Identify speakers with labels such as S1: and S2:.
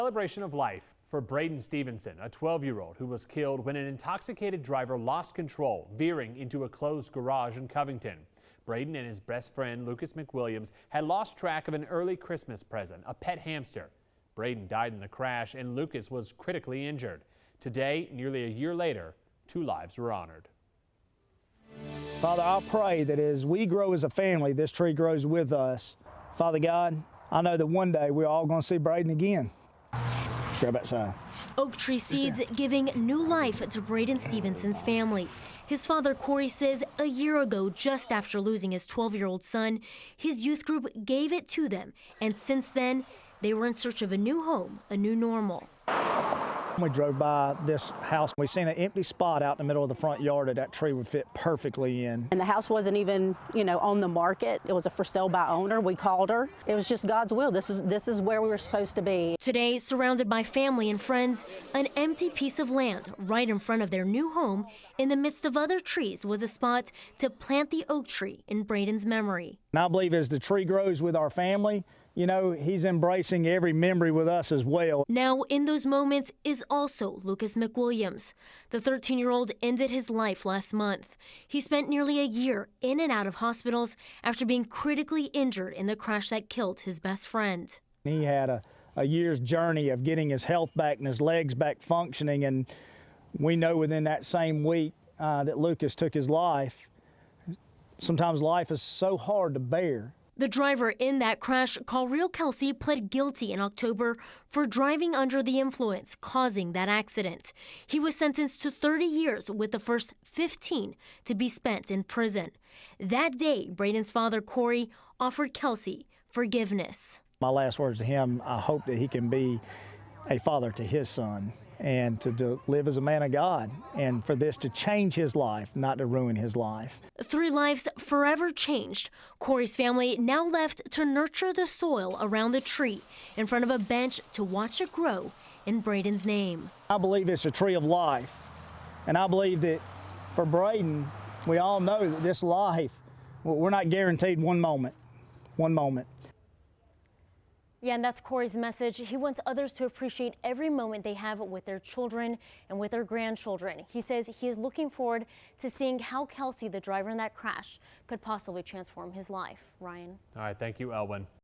S1: Celebration of life for Braden Stevenson, a 12-year-old who was killed when an intoxicated driver lost control, veering into a closed garage in Covington. Braden and his best friend, Lucas McWilliams, had lost track of an early Christmas present, a pet hamster. Braden died in the crash and Lucas was critically injured. Today, nearly a year later, 2 lives were honored.
S2: Father, I pray that as we grow as a family, this tree grows with us. Father God, I know that one day we're all going to see Braden again. Grab that side.
S3: Oak tree seeds giving new life to Braden Stevenson's family. His father, Cory, says a year ago, just after losing his 12-year-old son, his youth group gave it to them. And since then, they were in search of a new home, a new normal.
S2: We drove by this house. We seen an empty spot out in the middle of the front yard that tree would fit perfectly in.
S4: And the house wasn't even, on the market. It was a for sale by owner. We called her. It was just God's will. This is where we were supposed to be.
S3: Today, surrounded by family and friends, an empty piece of land right in front of their new home, in the midst of other trees, was a spot to plant the oak tree in Braden's memory.
S2: And I believe as the tree grows with our family, he's embracing every memory with us as well.
S3: Now, in those moments is also Lucas McWilliams. The 13-year-old ended his life last month. He spent nearly a year in and out of hospitals after being critically injured in the crash that killed his best friend.
S2: He had a year's journey of getting his health back and his legs back functioning, and we know within that same week that Lucas took his life. Sometimes life is so hard to bear.
S3: The driver in that crash, Cory Stevenson, pled guilty in October for driving under the influence, causing that accident. He was sentenced to 30 years with the first 15 to be spent in prison. That day, Braden's father, Cory, offered Kelsey forgiveness.
S2: My last words to him, I hope that he can be a father to his son and to live as a man of God, and for this to change his life, not to ruin his life.
S3: 3 lives forever changed. Cory's family now left to nurture the soil around the tree in front of a bench to watch it grow in Braden's name.
S2: I believe it's a tree of life, and I believe that for Braden, we all know that this life, we're not guaranteed one moment.
S3: Yeah, and that's Cory's message. He wants others to appreciate every moment they have with their children and with their grandchildren. He says he is looking forward to seeing how Kelsey, the driver in that crash, could possibly transform his life. Ryan.
S1: All right, thank you, Elwin.